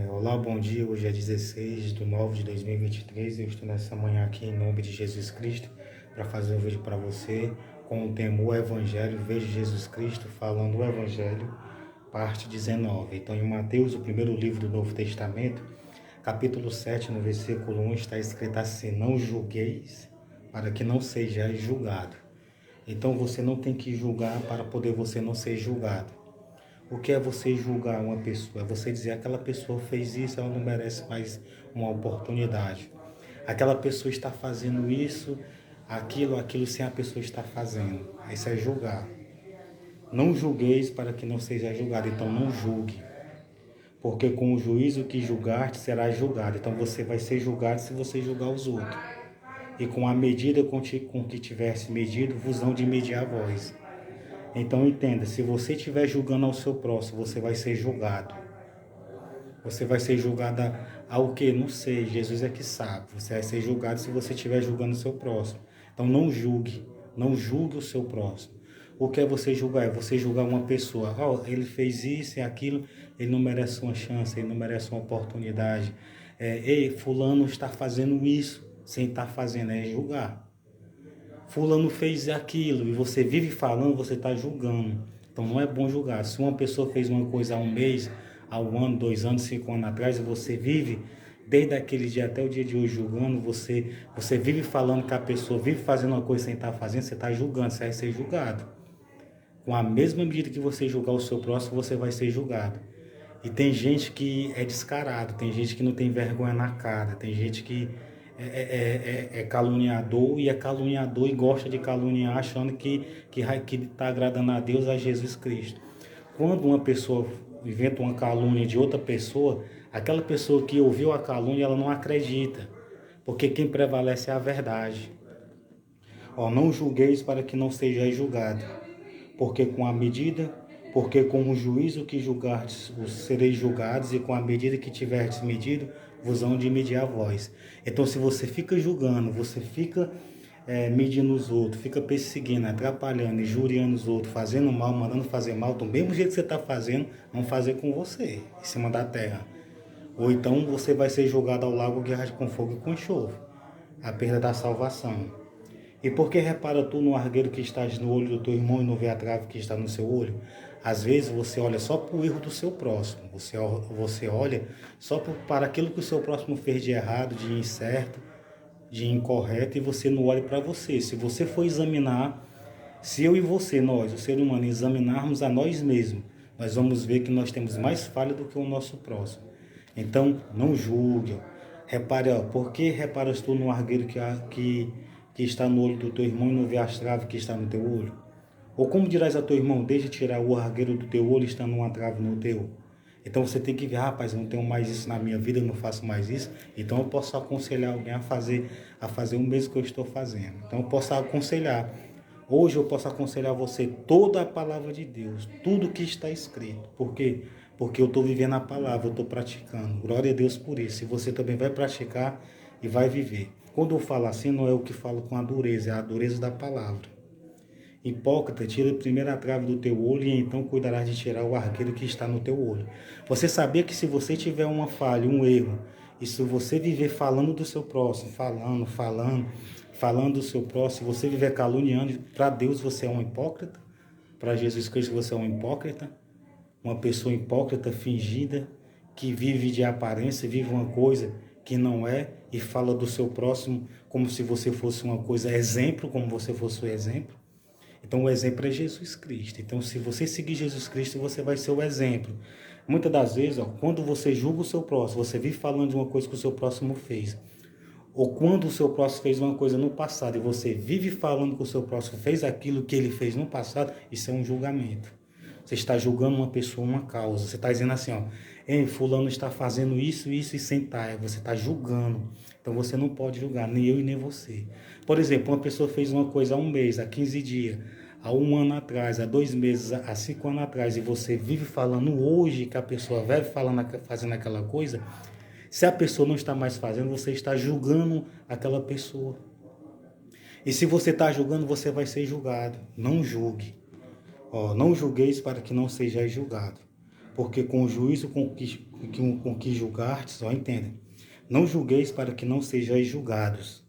Olá, bom dia. Hoje é 16/9/2023. Eu estou nessa manhã aqui em nome de Jesus Cristo para fazer um vídeo para você com o tema O Evangelho. Veja Jesus Cristo falando o Evangelho, parte 19. Então, em Mateus, o primeiro livro do Novo Testamento, capítulo 7, no versículo 1, está escrito assim: Não julgueis para que não sejais julgado. Então, você não tem que julgar para poder você não ser julgado. O que é você julgar uma pessoa? É você dizer aquela pessoa fez isso, ela não merece mais uma oportunidade. Aquela pessoa está fazendo isso, aquilo sem a pessoa estar fazendo. Isso é julgar. Não julgueis para que não seja julgado. Então não julgue. Porque com o juízo que julgar, será julgado. Então você vai ser julgado se você julgar os outros. E com a medida com que tivesse medido, vos hão de medir a vós. Então entenda, se você estiver julgando ao seu próximo, você vai ser julgado. Você vai ser julgado ao quê? Não sei, Jesus é que sabe. Você vai ser julgado se você estiver julgando o seu próximo. Então não julgue, não julgue o seu próximo. O que é você julgar? É você julgar uma pessoa. Ele fez isso e aquilo, ele não merece uma chance, ele não merece uma oportunidade. Ei, fulano está fazendo isso sem estar fazendo, é julgar. Fulano fez aquilo e você vive falando, você está julgando. Então não é bom julgar. Se uma pessoa fez uma coisa há um mês, há um ano, 2 anos, 5 anos atrás, e você vive desde aquele dia até o dia de hoje julgando, você vive falando que a pessoa vive fazendo uma coisa sem estar fazendo, você está julgando, você vai ser julgado. Com a mesma medida que você julgar o seu próximo, você vai ser julgado. E tem gente que é descarado, tem gente que não tem vergonha na cara, tem gente que é caluniador e é caluniador e gosta de caluniar achando que está agradando a Deus, a Jesus Cristo. Quando uma pessoa inventa uma calúnia de outra pessoa, aquela pessoa que ouviu a calúnia, ela não acredita, porque quem prevalece é a verdade. Não julgueis para que não sejais julgado, porque com a medida, porque com o juízo que julgardes, sereis julgados, e com a medida que tiverdes medido, vos hão de medir a vós. Então, se você fica julgando, você fica medindo os outros, fica perseguindo, atrapalhando, injuriando os outros, fazendo mal, mandando fazer mal, do mesmo jeito que você está fazendo, vão fazer com você, em cima da terra. Ou então você vai ser jogado ao lago que arde com fogo e com enxofre, a perda da salvação. E por que repara tu no argueiro que estás no olho do teu irmão e não vê a trave que está no seu olho? Às vezes você olha só para o erro do seu próximo. Você olha só para aquilo que o seu próximo fez de errado, de incerto, de incorreto, e você não olha para você. Se você for examinar, se eu e você, nós, o ser humano, examinarmos a nós mesmos, nós vamos ver que nós temos mais falha do que o nosso próximo. Então, não julgue. Repare, por que reparas tu no argueiro que está no olho do teu irmão e não vê as traves que está no teu olho? Ou como dirás a teu irmão, deixa tirar o argueiro do teu olho, estando uma trave no teu? Então você tem que ver, rapaz, eu não tenho mais isso na minha vida, eu não faço mais isso, então eu posso aconselhar alguém a fazer o mesmo que eu estou fazendo. Então eu posso aconselhar. Hoje eu posso aconselhar você toda a palavra de Deus, tudo que está escrito. Por quê? Porque eu estou vivendo a palavra, eu estou praticando. Glória a Deus por isso. E você também vai praticar e vai viver. Quando eu falo assim, não é o que falo com a dureza, é a dureza da palavra. Hipócrita, tira primeiro a trave do teu olho e então cuidarás de tirar o argueiro que está no teu olho. Você sabia que se você tiver uma falha, um erro, e se você viver falando do seu próximo, falando do seu próximo, se você viver caluniando, para Deus você é um hipócrita? Para Jesus Cristo você é um hipócrita? Uma pessoa hipócrita, fingida, que vive de aparência, vive uma coisa que não é e fala do seu próximo como se você fosse uma coisa exemplo, como você fosse o exemplo. Então o exemplo é Jesus Cristo. Então se você seguir Jesus Cristo, você vai ser o exemplo. Muitas das vezes, quando você julga o seu próximo, você vive falando de uma coisa que o seu próximo fez. Ou quando o seu próximo fez uma coisa no passado e você vive falando que o seu próximo fez aquilo que ele fez no passado, isso é um julgamento. Você está julgando uma pessoa, uma causa. Você está dizendo assim, fulano está fazendo isso, isso e sentar. Você está julgando. Então você não pode julgar, nem eu e nem você. Por exemplo, uma pessoa fez uma coisa há um mês, há 15 dias, há um ano atrás, há 2 meses, há 5 anos atrás, e você vive falando hoje que a pessoa vive fazendo aquela coisa. Se a pessoa não está mais fazendo, você está julgando aquela pessoa. E se você está julgando, você vai ser julgado. Não julgue. Não julgueis para que não sejais julgado. Porque com o juízo com que julgastes, ó, entenda, não julgueis para que não sejais julgados,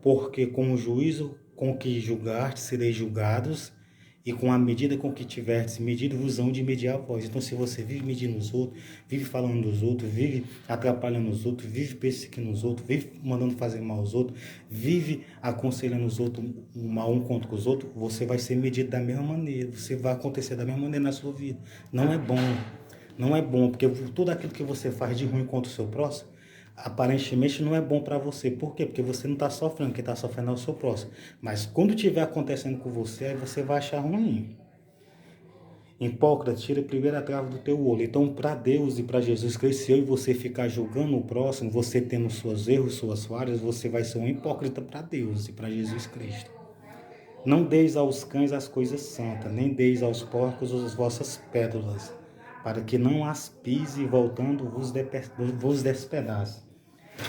porque com o juízo com que julgastes sereis julgados, e com a medida com que tiverdes medido, vos hão de medir a vós. Então, se você vive medindo os outros, vive falando dos outros, vive atrapalhando os outros, vive perseguindo os outros, vive mandando fazer mal aos outros, vive aconselhando os outros mal um contra os outros, você vai ser medido da mesma maneira, você vai acontecer da mesma maneira na sua vida. Não é bom. Não é bom, porque tudo aquilo que você faz de ruim contra o seu próximo, aparentemente não é bom para você. Por quê? Porque você não está sofrendo, quem está sofrendo é o seu próximo. Mas quando estiver acontecendo com você, aí você vai achar ruim. Hipócrita, tira a primeira trave do teu olho. Então, para Deus e para Jesus Cristo, se eu e você ficar julgando o próximo, você tendo seus erros, suas falhas, você vai ser um hipócrita para Deus e para Jesus Cristo. Não deis aos cães as coisas santas, nem deis aos porcos as vossas pérolas, para que não as pise e voltando vos despedace.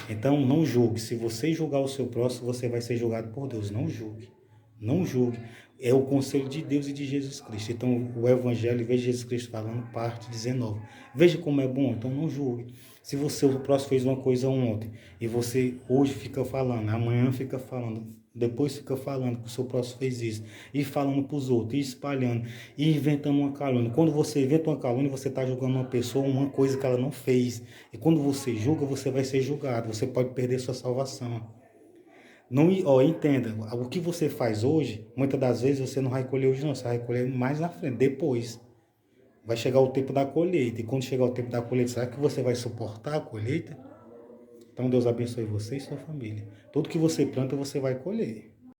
Então, não julgue. Se você julgar o seu próximo, você vai ser julgado por Deus. Não julgue. Não julgue. É o conselho de Deus e de Jesus Cristo. Então, o Evangelho, veja Jesus Cristo falando, parte 19. Veja como é bom, então não julgue. Se você, o próximo fez uma coisa ontem, e você hoje fica falando, amanhã fica falando, depois fica falando que o seu próximo fez isso, e falando para os outros, e espalhando, e inventando uma calúnia. Quando você inventa uma calúnia, você está julgando uma pessoa, uma coisa que ela não fez. E quando você julga, você vai ser julgado. Você pode perder sua salvação. Não, ó, entenda, o que você faz hoje, muitas das vezes você não vai colher hoje não, você vai colher mais na frente, depois. Vai chegar o tempo da colheita, e quando chegar o tempo da colheita, será que você vai suportar a colheita? Então Deus abençoe você e sua família. Tudo que você planta, você vai colher.